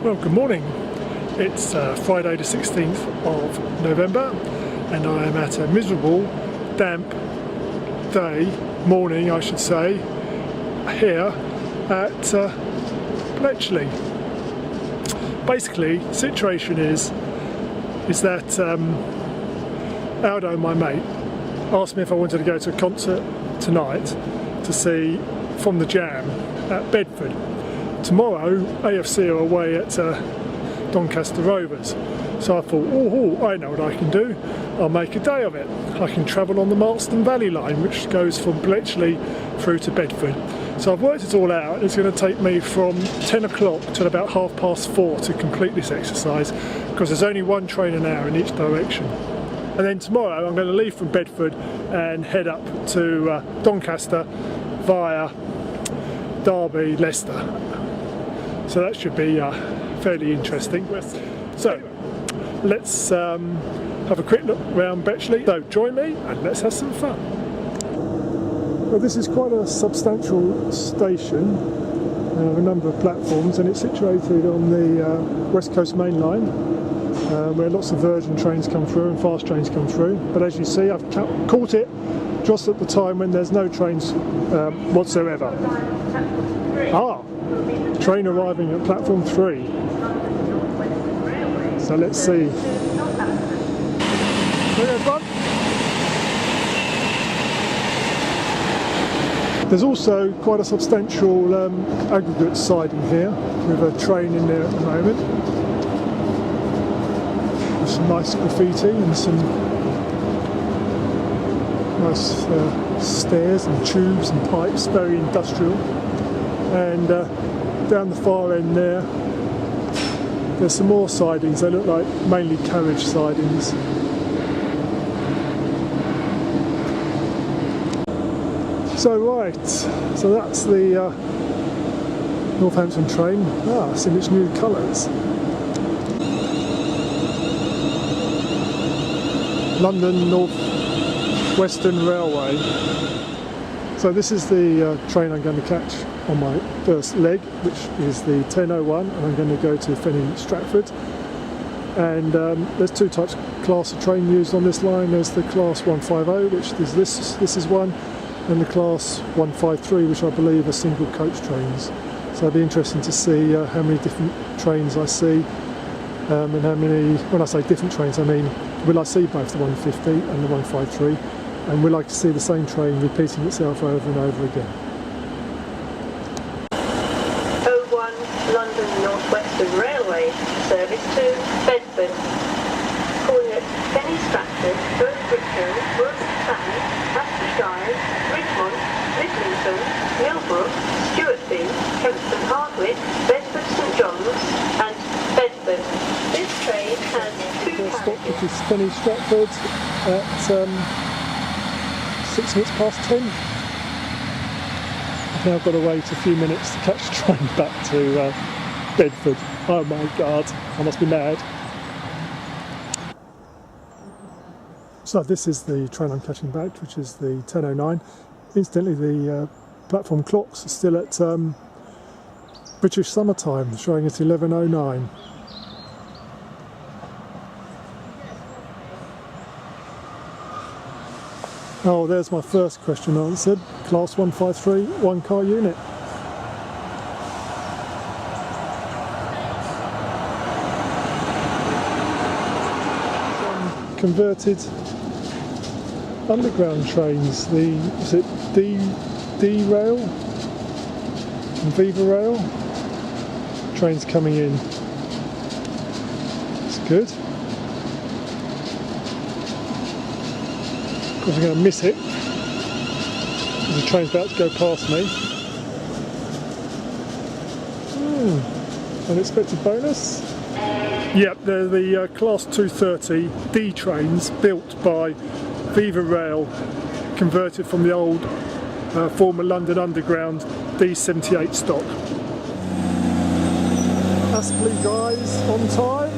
Well, good morning. It's Friday the 16th of November and I am at a miserable, damp morning I should say, here at Bletchley. Basically, the situation is that Aldo, my mate, asked me if I wanted to go to a concert tonight to see From the Jam at Bedford. Tomorrow, AFC are away at Doncaster Rovers. So I thought, oh, I know what I can do. I'll make a day of it. I can travel on the Marston Vale line, which goes from Bletchley through to Bedford. So I've worked it all out. It's going to take me from 10 o'clock till about 4:30 to complete this exercise, because there's only one train an hour in each direction. And then tomorrow I'm going to leave from Bedford and head up to Doncaster via Derby, Leicester. So that should be fairly interesting. So let's have a quick look around Bletchley. So join me and let's have some fun. Well, this is quite a substantial station, a number of platforms, and it's situated on the West Coast Main Line, where lots of Virgin trains come through and fast trains come through. But as you see, I've caught it just at the time when there's no trains whatsoever. Train arriving at platform 3. So let's see. There's also quite a substantial aggregate siding here with a train in there at the moment. With some nice graffiti and some nice stairs and tubes and pipes, very industrial. And down the far end there's some more sidings. They look like mainly carriage sidings. So right, so that's the Northampton train. It's in its new colours. London North Western Railway. So this is the train I'm going to catch on my first leg, which is the 10:01, and I'm going to go to Fenny, Stratford. And there's two types of class of train used on this line. There's the class 150, which is this is one, and the class 153, which I believe are single coach trains. So it'd be interesting to see how many different trains I see, and how many, when I say different trains, I mean, will I see both the 150 and the 153, and will I see the same train repeating itself over and over again. London North Western Railway service to Bedford, calling at Fenny, Stratford, Bow Brickhill, Fenny, Aspley, Guise, Ridgemont, Lidlington, Millbrook, Stewartby, Kempston, Hardwick, Bedford, St John's and Bedford. This train has two stop, which is Fenny, Stratford at 6 minutes past 10. Now I've got to wait a few minutes to catch the train back to Bedford. Oh my god, I must be mad. So this is the train I'm catching back, which is the 10:09. Incidentally, the platform clocks are still at British summertime, showing at 11:09. Oh, there's my first question answered. Class 153, one car unit. Converted underground trains. Is it D Rail and Viva Rail? Trains coming in. It's good. Of course I'm going to miss it. The train's about to go past me. Unexpected bonus. Yep, they're the class 230 D trains built by Viva Rail, converted from the old former London Underground D78 stock. Aspley Guise on time.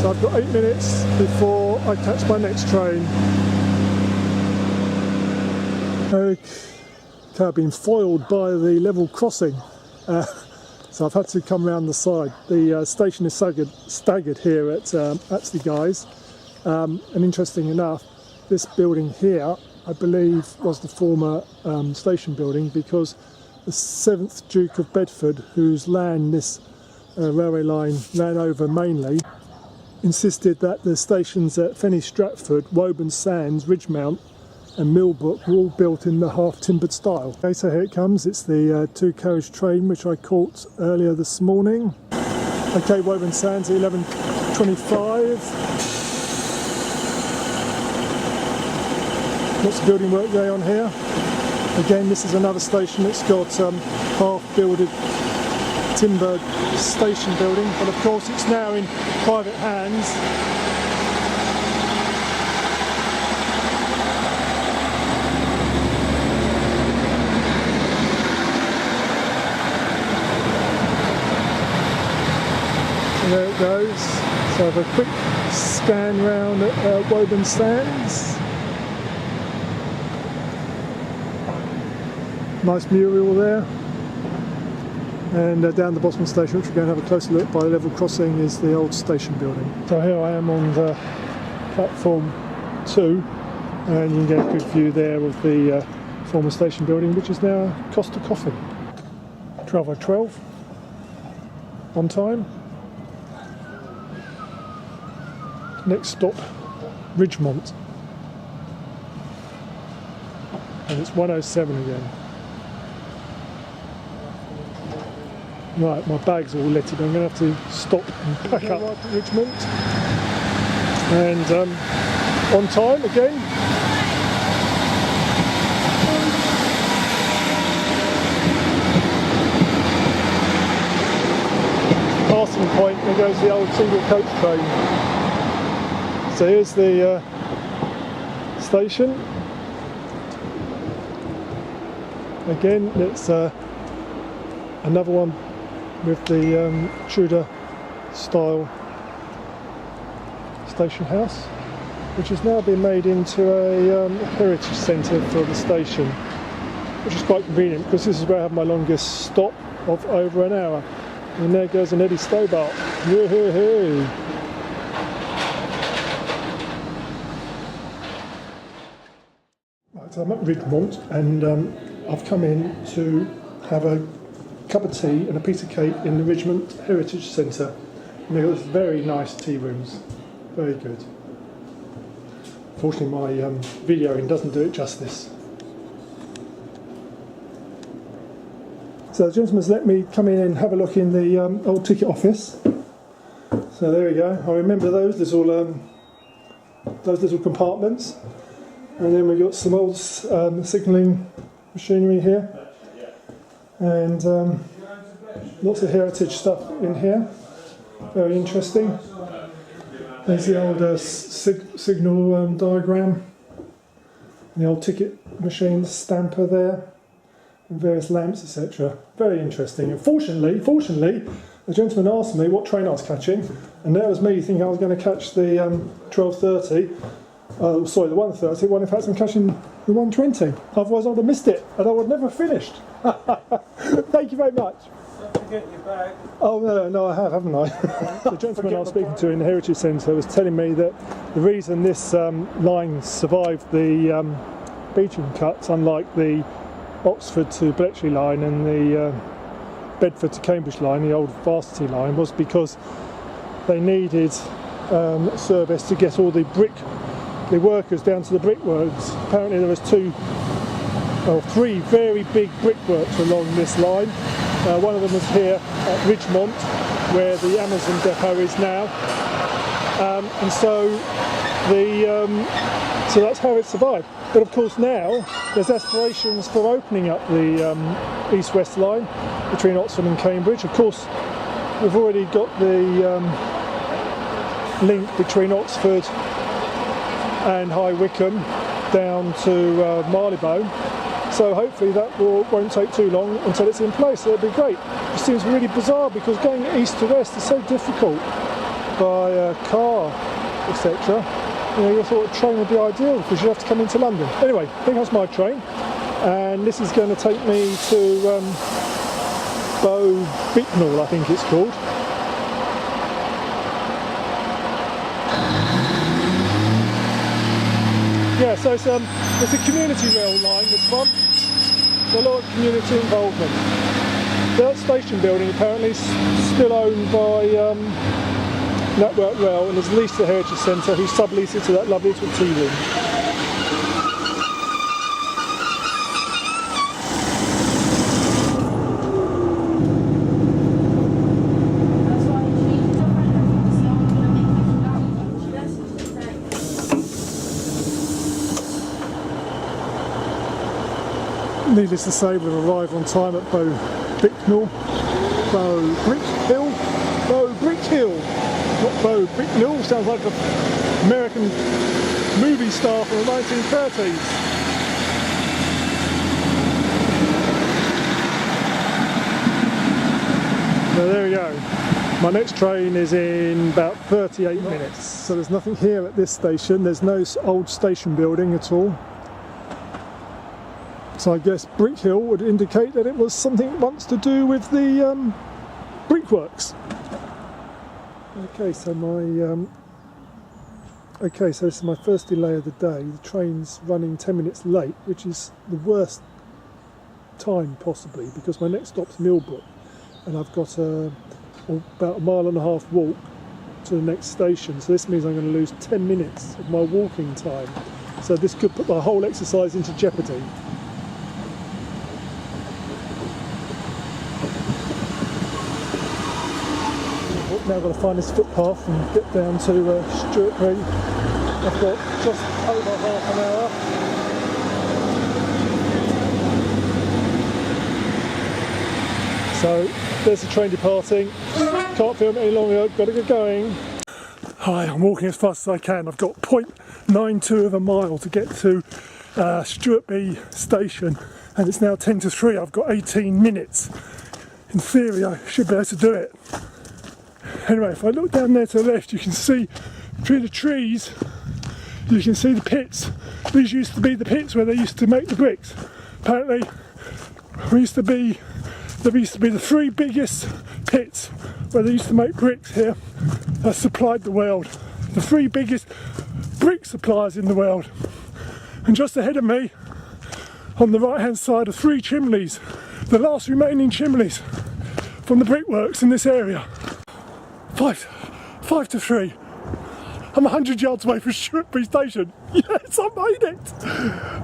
So I've got 8 minutes before I catch my next train. Okay, I've been foiled by the level crossing. so I've had to come round the side. The station is staggered here at Aspley Guise, and interesting enough, this building here I believe was the former station building, because the 7th Duke of Bedford, whose land this railway line ran over mainly, insisted that the stations at Fenny, Stratford, Woburn Sands, Ridgemont and Millbrook were all built in the half-timbered style. Okay, so here it comes. It's the 2-carriage train which I caught earlier this morning. Okay, Woburn Sands, 11:25. Lots of building work going on here. Again, this is another station that's got half-builded timber station building, but of course it's now in private hands. So there it goes. So have a quick scan round at Woburn Sands. Nice mural there. And down the bottom of the station, which we're going to have a closer look by the level crossing, is the old station building. So here I am on the platform 2, and you can get a good view there of the former station building, which is now Costa Coffee. 12:12, on time. Next stop, Ridgemont, and it's 1:07 again. Right, my bag's all littered. I'm going to have to stop and pack up at Ridgemont. And on time again. Passing point, there goes the old single coach train. So here's the station. Again, it's another one with the Tudor style station house, which has now been made into a heritage centre for the station, which is quite convenient because this is where I have my longest stop of over an hour. And there goes an Eddie Stobart. Woohoo! Right, so I'm at Ridgemont, and I've come in to have a cup of tea and a piece of cake in the Ridgemont Heritage Centre. And they've got very nice tea rooms, very good. Fortunately my videoing doesn't do it justice. So the gentleman's let me come in and have a look in the old ticket office. So there we go, I remember those little compartments. And then we've got some old signalling machinery here. And lots of heritage stuff in here, very interesting. There's the old signal diagram, the old ticket machine stamper there, and various lamps, etc. Very interesting. And fortunately, the gentleman asked me what train I was catching, and there was me thinking I was going to catch the 12:30. Sorry, the 1:30, when in fact I'm catching the 1:20. Otherwise I would have missed it, and I would have never finished. Thank you very much. Don't forget your bag. Oh no, I have, haven't I? The gentleman I was speaking to in the Heritage Centre was telling me that the reason this line survived the beaching cuts, unlike the Oxford to Bletchley line and the Bedford to Cambridge line, the old varsity line, was because they needed service to get all the workers down to the brickworks. Apparently there was 3 very big brickworks along this line. One of them was here at Ridgemont, where the Amazon depot is now, and so that's how it survived. But of course now there's aspirations for opening up the east-west line between Oxford and Cambridge. Of course, we've already got the link between Oxford and High Wycombe down to Marylebone. So hopefully that won't take too long until it's in place. That'll be great. It seems really bizarre because going east to west is so difficult by car, etc. You know, you thought a train would be ideal because you have to come into London. Anyway, I think that's my train, and this is going to take me to Bow Brickhill, I think it's called. Yeah, so it's a community rail line, this one. So a lot of community involvement. That station building apparently is still owned by Network Rail, and is leased to the Heritage Centre, who sublease it to that lovely little tea room. Needless to say, we've arrived on time at Bow Brickhill. Bow Brickhill, not Bow Brickhill. Sounds like an American movie star from the 1930s. So there we go. My next train is in about 38 minutes. So there's nothing here at this station. There's no old station building at all. So I guess Brickhill would indicate that it was something once to do with the brickworks. Okay, so this is my first delay of the day. The train's running 10 minutes late, which is the worst time possibly, because my next stop's Millbrook, and I've got about a mile and a half walk to the next station. So this means I'm going to lose 10 minutes of my walking time. So this could put my whole exercise into jeopardy. Now I've got to find this footpath and get down to Stewartby. I've got just over half an hour. So there's the train departing. Can't film it any longer, got to get going. Hi, I'm walking as fast as I can. I've got 0.92 of a mile to get to Stewartby station, and it's now 10 to 3. I've got 18 minutes. In theory I should be able to do it. Anyway, if I look down there to the left, you can see through the trees, you can see the pits. These used to be the pits where they used to make the bricks. Apparently, there used to be the 3 biggest pits where they used to make bricks here that supplied the world. The 3 biggest brick suppliers in the world. And just ahead of me, on the right hand side, are 3 chimneys, the last remaining chimneys from the brickworks in this area. 5 to 3. I'm 100 yards away from Stewartby station. Yes, I made it!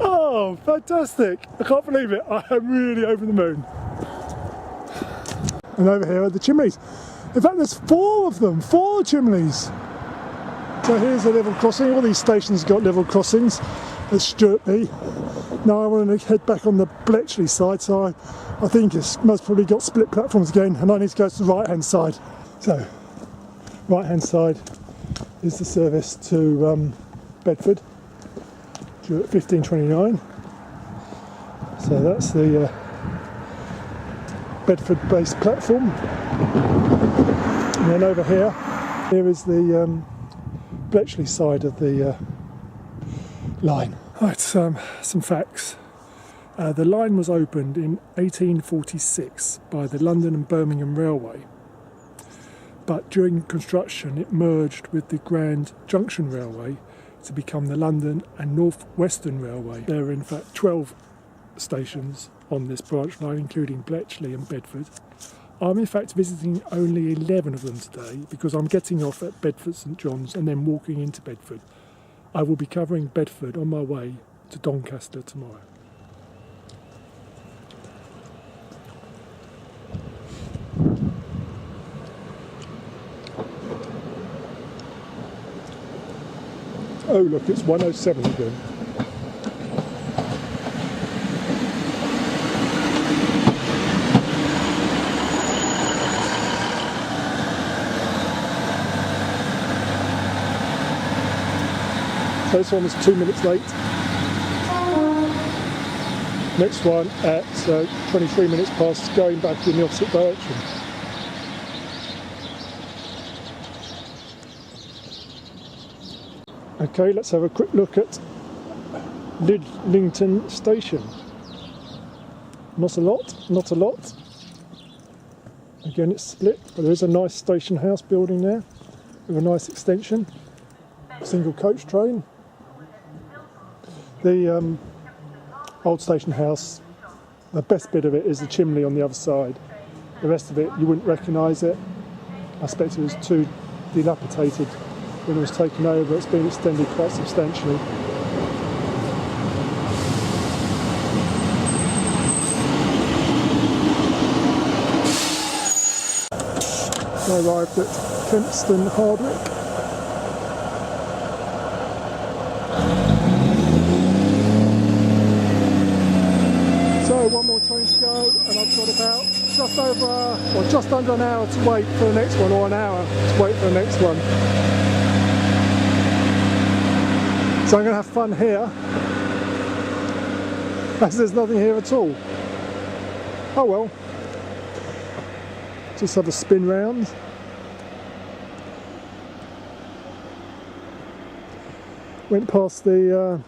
Oh, fantastic! I can't believe it. I am really over the moon. And over here are the chimneys. In fact, there's 4 of them, 4 chimneys. So here's a level crossing. All these stations have got level crossings at Stewartby. Now I want to head back on the Bletchley side, so I think it's most probably got split platforms again, and I need to go to the right hand side. So, right hand side is the service to Bedford, due at 15:29. So that's the Bedford based platform. And then over here is the Bletchley side of the line. Right, some facts. The line was opened in 1846 by the London and Birmingham Railway. But during construction it merged with the Grand Junction Railway to become the London and North Western Railway. There are in fact 12 stations on this branch line, including Bletchley and Bedford. I'm in fact visiting only 11 of them today because I'm getting off at Bedford St John's and then walking into Bedford. I will be covering Bedford on my way to Doncaster tomorrow. Oh look, it's 1:07 again. So this one was 2 minutes late. Next one at 23 minutes past, going back in the opposite direction. Okay, let's have a quick look at Lidlington station. Not a lot, not a lot. Again, it's split, but there is a nice station house building there with a nice extension. Single coach train. The old station house, the best bit of it is the chimney on the other side. The rest of it, you wouldn't recognise it. I expect it was too dilapidated when it was taken over. It's been extended quite substantially. I arrived at Kempston, Hardwick. So one more train to go, and I've got about just under an hour to wait for the next one, or an hour to wait for the next one. So I'm going to have fun here, as there's nothing here at all. Oh well. Just have a spin round. Went past the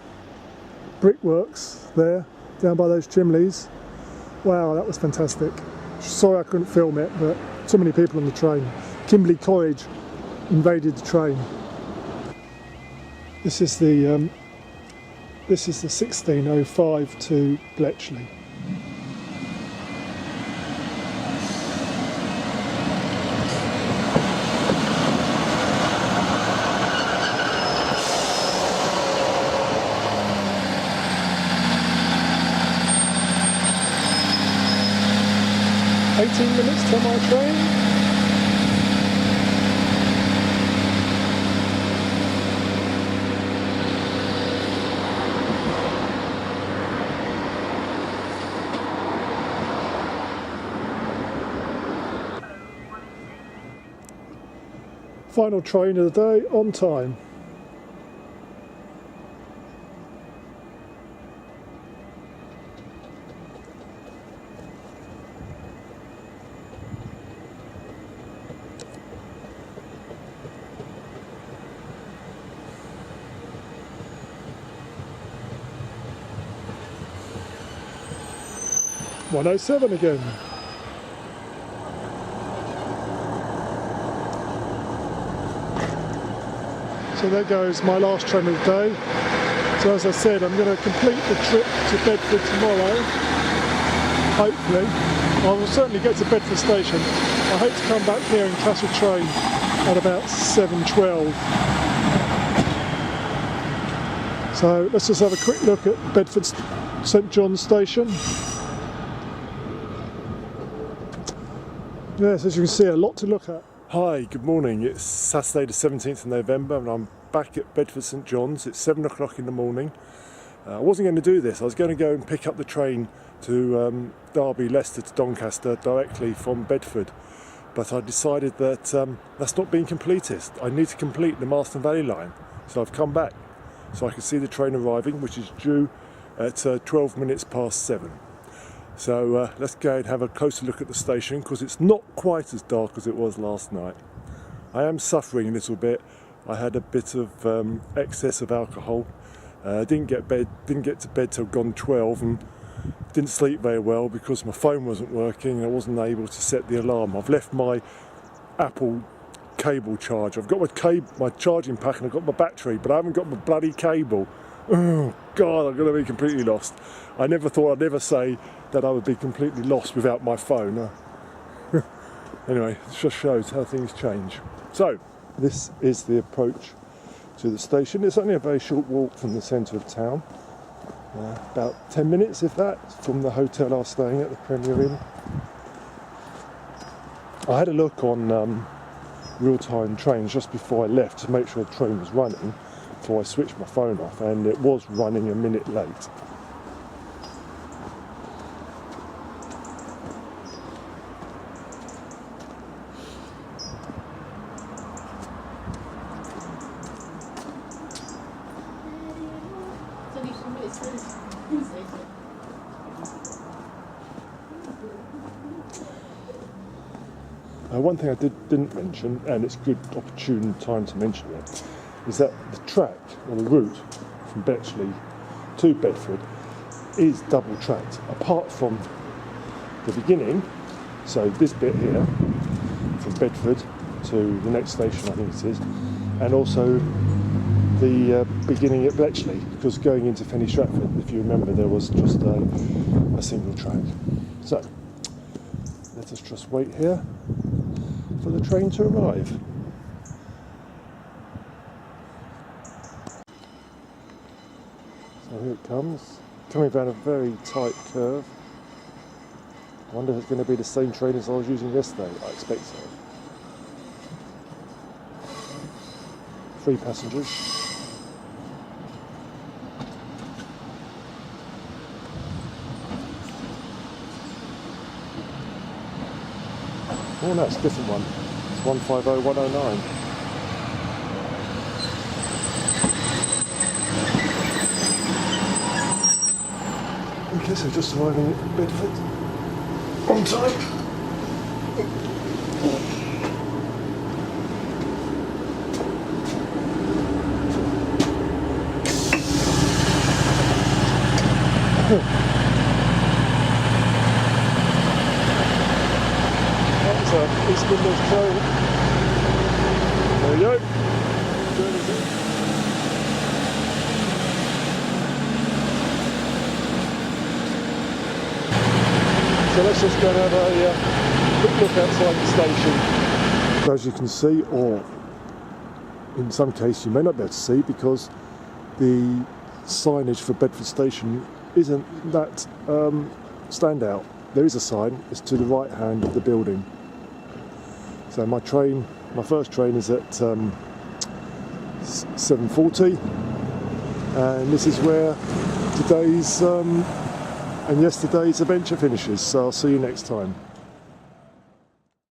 brickworks there, down by those chimneys. Wow, that was fantastic. Sorry I couldn't film it, but too many people on the train. Kimberley College invaded the train. This is the 1605 to Bletchley. Minutes to my train. Final train of the day, on time. (107) again. So there goes my last train of the day. So as I said, I'm going to complete the trip to Bedford tomorrow. Hopefully. I will certainly get to Bedford station. I hope to come back here and catch a train at about 7:12. So let's just have a quick look at Bedford St John's station. Yes, as you can see, a lot to look at. Hi, good morning. It's Saturday the 17th of November and I'm back at Bedford St John's. It's 7 o'clock in the morning. I wasn't going to do this. I was going to go and pick up the train to Derby, Leicester to Doncaster directly from Bedford. But I decided that that's not been completed. I need to complete the Marston Vale line. So I've come back so I can see the train arriving, which is due at 12 minutes past 7. So let's go and have a closer look at the station, because it's not quite as dark as it was last night. I am suffering a little bit. I had a bit of excess of alcohol. Didn't get to bed till gone 12, and didn't sleep very well because my phone wasn't working and I wasn't able to set the alarm. I've left my Apple cable charge. I've got my charging pack and I've got my battery, but I haven't got my bloody cable. Oh God, I'm going to be completely lost. I never thought I'd ever say that I would be completely lost without my phone. Anyway, it just shows how things change. So, this is the approach to the station. It's only a very short walk from the centre of town. About 10 minutes, if that, from the hotel I was staying at, the Premier Inn. I had a look on real-time trains just before I left to make sure the train was running before I switched my phone off, and it was running a minute late. One thing I didn't mention, and it's a good opportune time to mention it, is that the track, or the route from Bletchley to Bedford is double tracked, apart from the beginning, so this bit here, from Bedford to the next station, I think it is, and also the beginning at Bletchley, because going into Fenny Stratford, if you remember, there was just a single track. So let us just wait here for the train to arrive. So here it comes, coming down a very tight curve. I wonder if it's going to be the same train as I was using yesterday. I expect so. 3 passengers. Oh no, it's a different one. It's 150109. Okay, so just arriving at Bedford on time. That's East Midlands train. There we go. Journey's in. So let's just go and have a quick look outside the station. As you can see, or in some cases you may not be able to see, because the signage for Bedford Station isn't that standout. There is a sign, it's to the right hand of the building. So my first train is at 7:40, and this is where today's and yesterday's adventure finishes, so I'll see you next time.